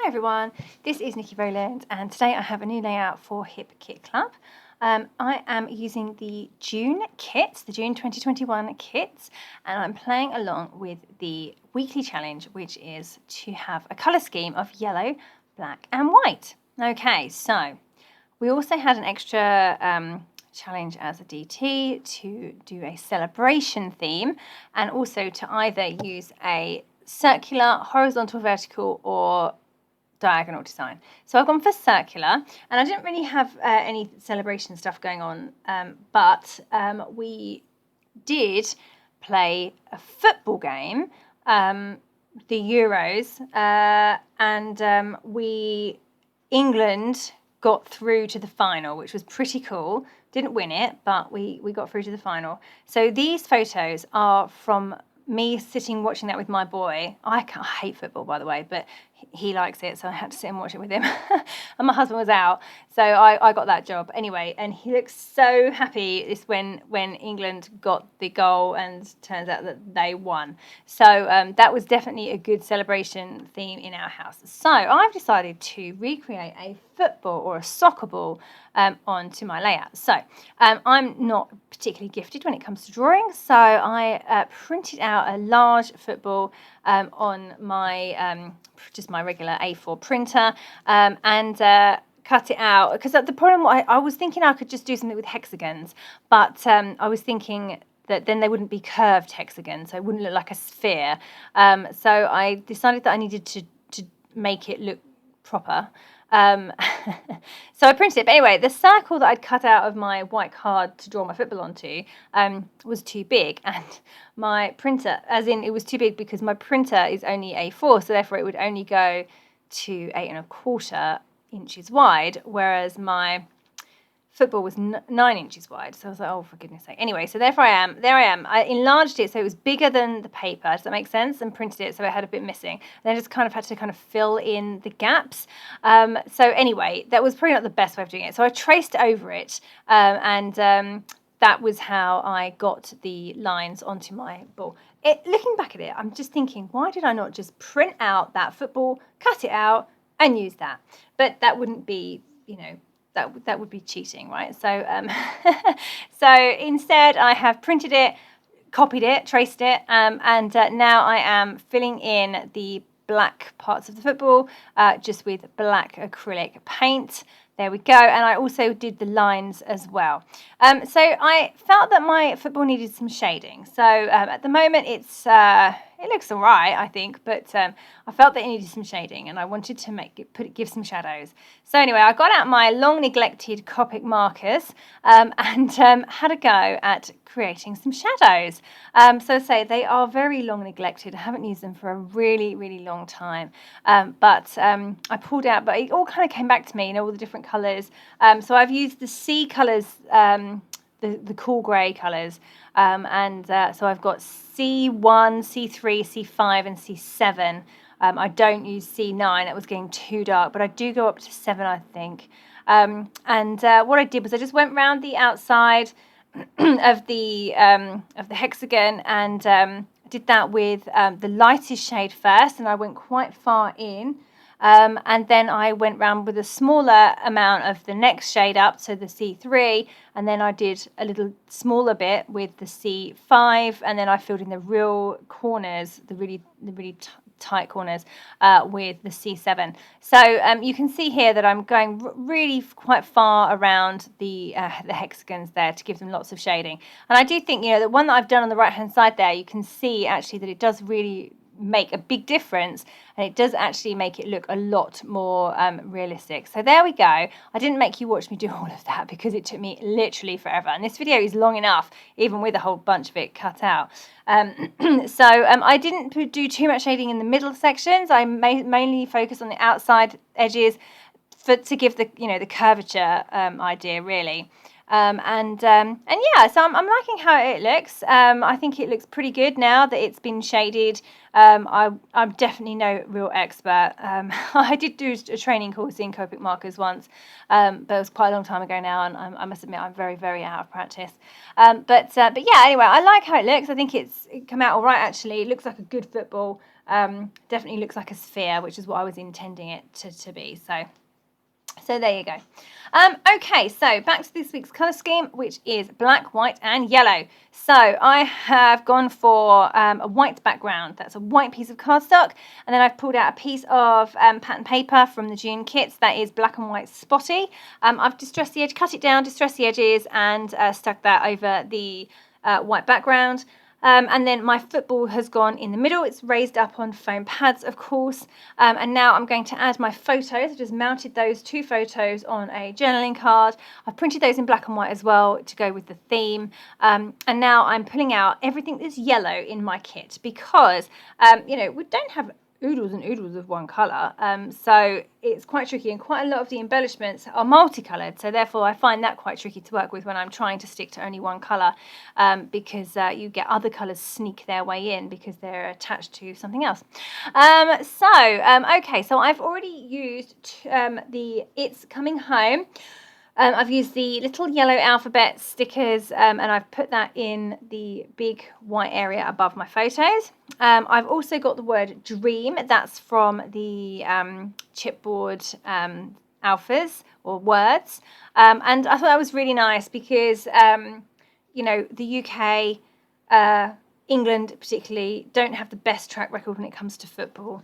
Hi everyone, this is Nikki Rowland and today I have a new layout for Hip Kit Club. I am using the June kit, the June 2021 kit, and I'm playing along with the weekly challenge, which is to have a colour scheme of yellow, black and white. Okay, so we also had an extra challenge as a DT to do a celebration theme and also to either use a circular, horizontal, vertical or diagonal design. So I've gone for circular, and I didn't really have any celebration stuff going on, but we did play a football game, the Euros, and England got through to the final, which was pretty cool. Didn't win it, but we got through to the final. So these photos are from me sitting watching that with my boy. I hate football, by the way, but he likes it, so I had to sit and watch it with him. And my husband was out, so I got that job anyway. And he looks so happy this when England got the goal and turns out that they won. So that was definitely a good celebration theme in our house. So I've decided to recreate a football or a soccer ball onto my layout. So I'm not particularly gifted when it comes to drawing, so I printed out a large football on my just my regular A4 printer and cut it out, because the problem I was thinking I could just do something with hexagons, but I was thinking that then they wouldn't be curved hexagons, so it wouldn't look like a sphere. So I decided that I needed to make it look proper. So I printed it. But anyway, the circle that I'd cut out of my white card to draw my football onto was too big, and my printer, as in it was too big because my printer is only A4, so therefore it would only go to 8¼ inches wide, whereas my football was 9 inches wide. So I was like, oh, for goodness sake. Anyway, so there I am. I enlarged it so it was bigger than the paper. Does that make sense? And printed it so it had a bit missing. Then I just kind of had to fill in the gaps. So anyway, that was probably not the best way of doing it. So I traced over it, and that was how I got the lines onto my ball. Looking back at it, I'm just thinking, why did I not just print out that football, cut it out, and use that? But that wouldn't be, that would be cheating, right? So so instead I have printed it, copied it, traced it, and now I am filling in the black parts of the football just with black acrylic paint. There we go. And I also did the lines as well. So I felt that my football needed some shading. So at the moment it looks all right, I think, but I felt that it needed some shading and I wanted to give some shadows. So anyway, I got out my long neglected Copic markers and had a go at creating some shadows. So say they are very long neglected. I haven't used them for a really, really long time. But I pulled out, but it all kind of came back to me, all the different colours. So I've used the C colours, the cool grey colours. So I've got C1, C3, C5 and C7. I don't use C9, that was getting too dark, but I do go up to 7, I think. What I did was I just went round the outside of the hexagon and did that with the lightest shade first, and I went quite far in. And then I went round with a smaller amount of the next shade up, so the C3, and then I did a little smaller bit with the C5, and then I filled in the real corners, the really tight corners with the C7. So you can see here that I'm going really quite far around the hexagons there to give them lots of shading. And I do think, the one that I've done on the right hand side there, you can see actually that it does really make a big difference, and it does actually make it look a lot more realistic. So there we go. I didn't make you watch me do all of that because it took me literally forever, and this video is long enough even with a whole bunch of it cut out. So I didn't do too much shading in the middle sections. I mainly focused on the outside edges to give the the curvature idea really. Yeah, so I'm liking how it looks. I think it looks pretty good now that it's been shaded. I'm definitely no real expert. I did do a training course in Copic markers once, but it was quite a long time ago now, and I must admit I'm very, very out of practice. But yeah, anyway, I like how it looks. I think it come out all right, actually. It looks like a good football. Definitely looks like a sphere, which is what I was intending it to be. So there you go. Okay, so back to this week's colour scheme, which is black, white and yellow. So I have gone for a white background. That's a white piece of cardstock. And then I've pulled out a piece of pattern paper from the June kits that is black and white spotty. I've distressed the edge, cut it down, distressed the edges and stuck that over the white background. And then my football has gone in the middle. It's raised up on foam pads, of course. And now I'm going to add my photos. I've just mounted those 2 photos on a journaling card. I've printed those in black and white as well to go with the theme. And now I'm pulling out everything that's yellow in my kit because, you know, we don't have oodles and oodles of one colour. So it's quite tricky, and quite a lot of the embellishments are multicoloured. So therefore I find that quite tricky to work with when I'm trying to stick to only one colour, because you get other colours sneak their way in because they're attached to something else. Okay, so I've already used the It's Coming Home. I've used the little yellow alphabet stickers, and I've put that in the big white area above my photos. I've also got the word dream. That's from the chipboard alphas or words. And I thought that was really nice because, you know, the UK, England particularly, don't have the best track record when it comes to football.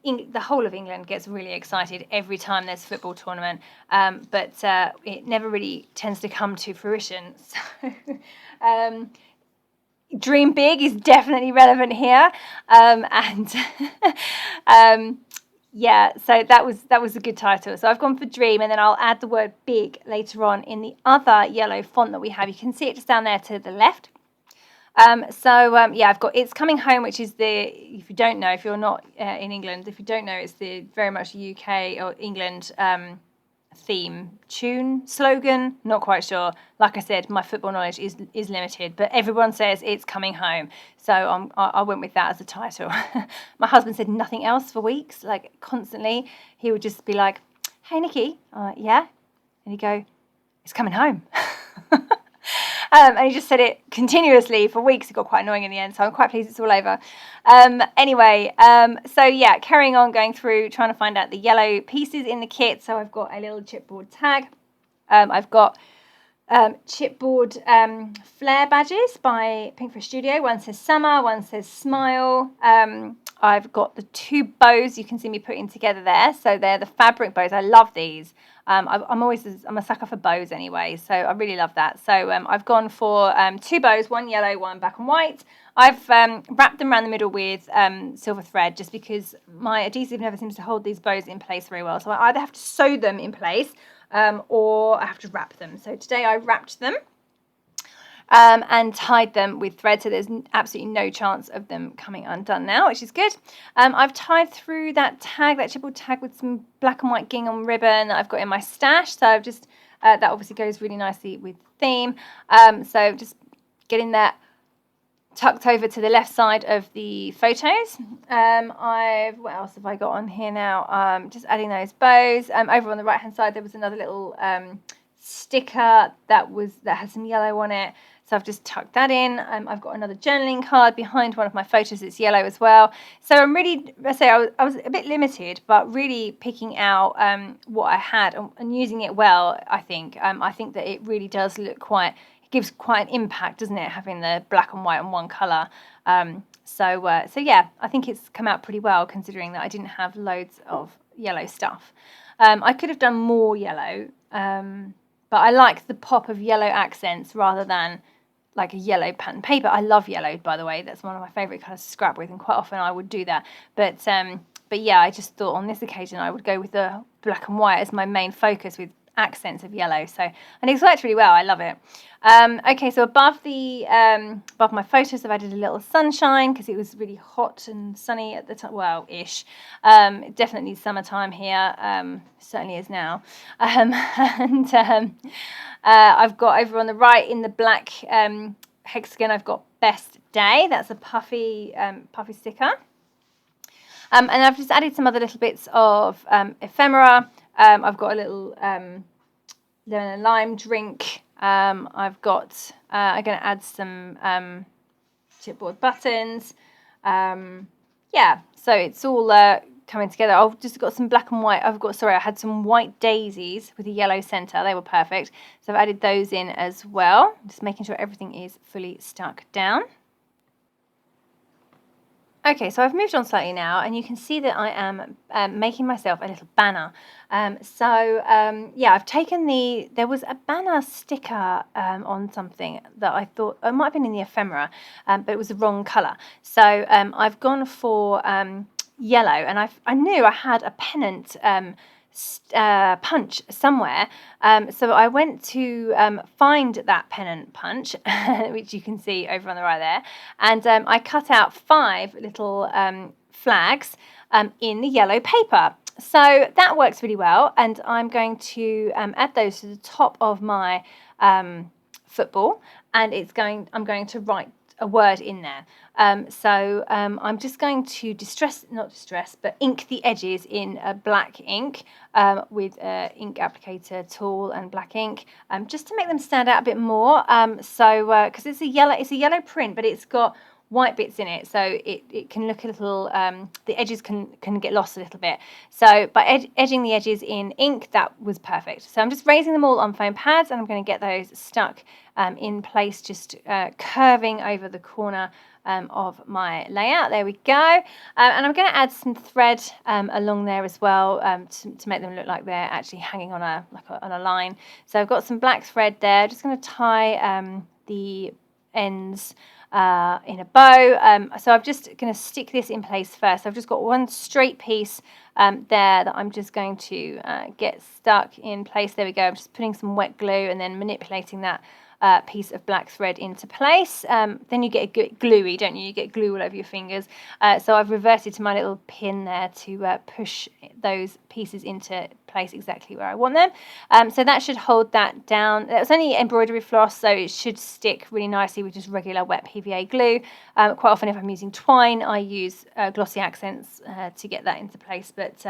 The whole of England gets really excited every time there's a football tournament, but it never really tends to come to fruition. So dream big is definitely relevant here, yeah, so that was a good title. So I've gone for dream, and then I'll add the word big later on in the other yellow font that we have. You can see it just down there to the left. Yeah, I've got It's Coming Home, which is if you don't know, if you're not in England, if you don't know, it's the very much UK or England theme, tune, slogan, not quite sure. Like I said, my football knowledge is limited, but everyone says It's Coming Home. So I went with that as a title. My husband said nothing else for weeks, like constantly. He would just be like, "Hey, Nikki, yeah?" And he'd go, "It's coming home." And he just said it continuously for weeks. It got quite annoying in the end, so I'm quite pleased it's all over. Anyway, so yeah, carrying on going through, trying to find out the yellow pieces in the kit. So I've got a little chipboard tag. I've got chipboard flare badges by Pink Fish Studio. One says summer, one says smile. I've got the 2 bows you can see me putting together there. So they're the fabric bows. I love these. I'm a sucker for bows anyway, so I really love that. So I've gone for 2 bows, one yellow, one black and white. I've wrapped them around the middle with silver thread, just because my adhesive never seems to hold these bows in place very well. So I either have to sew them in place or I have to wrap them. So today I wrapped them and tied them with thread, so there's absolutely no chance of them coming undone now, which is good. I've tied through that chipboard tag with some black and white gingham ribbon that I've got in my stash, so I've just that obviously goes really nicely with the theme. So just getting that tucked over to the left side of the photos. What else have I got on here now? Just adding those bows. Over on the right hand side there was another little sticker that had some yellow on it, so I've just tucked that in. I've got another journaling card behind one of my photos that's yellow as well. So I'm really, I was a bit limited, but really picking out what I had and using it well. I think that it really does look it gives quite an impact, doesn't it, having the black and white on one colour. So yeah, I think it's come out pretty well, considering that I didn't have loads of yellow stuff. I could have done more yellow, but I like the pop of yellow accents rather than like a yellow pattern paper. I love yellow, by the way. That's one of my favourite colours to scrap with, and quite often I would do that. But yeah, I just thought on this occasion I would go with the black and white as my main focus with accents of yellow. So, and it's worked really well. I love it. Okay, so above my photos I've added a little sunshine because it was really hot and sunny at the time. Well, ish. Definitely summertime here. Certainly is now. I've got over on the right in the black hexagon, I've got best day. That's a puffy sticker. And I've just added some other little bits of ephemera. I've got a little lemon and lime drink. I'm going to add some chipboard buttons. yeah, so it's all coming together. I've just got some black and white. I had some white daisies with a yellow centre. They were perfect. So I've added those in as well. Just making sure everything is fully stuck down. Okay, so I've moved on slightly now, and you can see that I am making myself a little banner. Yeah, I've taken there was a banner sticker on something that I thought, it might have been in the ephemera, but it was the wrong colour. So I've gone for yellow, and I knew I had a pennant punch somewhere, so I went to find that pennant punch, which you can see over on the right there, and I cut out 5 little flags in the yellow paper. So that works really well, and I'm going to add those to the top of my football, and I'm going to write a word in there. I'm just going to ink the edges in black ink with ink applicator tool and black ink, just to make them stand out a bit more. Because it's a yellow print, but it's got white bits in it, so it can look a little, the edges can get lost a little bit. So by edging the edges in ink, that was perfect. So I'm just raising them all on foam pads, and I'm going to get those stuck in place, just curving over the corner of my layout. There we go. And I'm going to add some thread along there as well, to make them look like they're actually hanging on a line. So I've got some black thread there. Just going to tie the ends in a bow. So I'm just going to stick this in place first. I've just got one straight piece there that I'm just going to get stuck in place. There we go. I'm just putting some wet glue and then manipulating that piece of black thread into place. Then you get a gluey, don't you? You get glue all over your fingers. So I've reverted to my little pin there to push those pieces into place exactly where I want them. So that should hold that down. That was only embroidery floss, so it should stick really nicely with just regular wet PVA glue. Quite often if I'm using twine, I use glossy accents to get that into place, but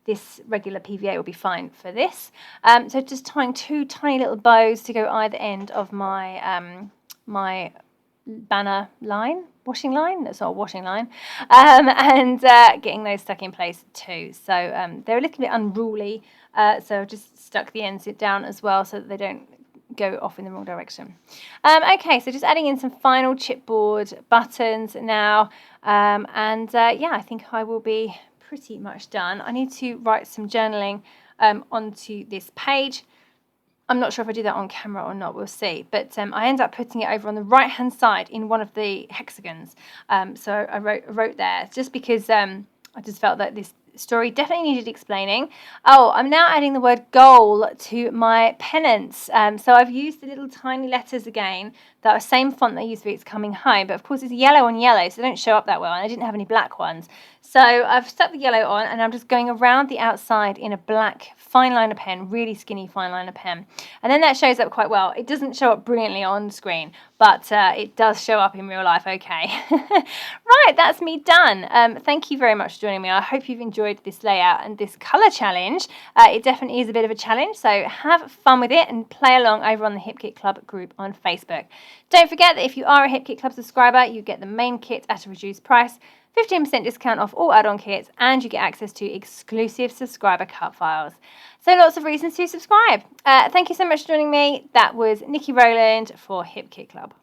this regular PVA will be fine for this. So just tying 2 tiny little bows to go either end of my my banner line, washing line. That's not a washing line, and getting those stuck in place too. So they're a little bit unruly. So I've just stuck the ends down as well so that they don't go off in the wrong direction. Okay, so just adding in some final chipboard buttons now, yeah, I think I will be pretty much done. I need to write some journaling onto this page. I'm not sure if I do that on camera or not, we'll see. But I end up putting it over on the right-hand side in one of the hexagons. So I wrote there just because I just felt that this story definitely needed explaining. Oh, I'm now adding the word goal to my pennants. So I've used the little tiny letters again, that same font that I used for It's Coming Home, but of course it's yellow on yellow, so they don't show up that well, and I didn't have any black ones. So I've stuck the yellow on, and I'm just going around the outside in a black fine liner pen, really skinny fine liner pen. And then that shows up quite well. It doesn't show up brilliantly on screen, but it does show up in real life okay. Right, that's me done. Thank you very much for joining me. I hope you've enjoyed this layout and this colour challenge. It definitely is a bit of a challenge, so have fun with it and play along over on the Hip Kit Club group on Facebook. Don't forget that if you are a Hip Kit Club subscriber, you get the main kit at a reduced price, 15% discount off all add-on kits, and you get access to exclusive subscriber cut files. So lots of reasons to subscribe. Thank you so much for joining me. That was Nikki Rowland for Hip Kit Club.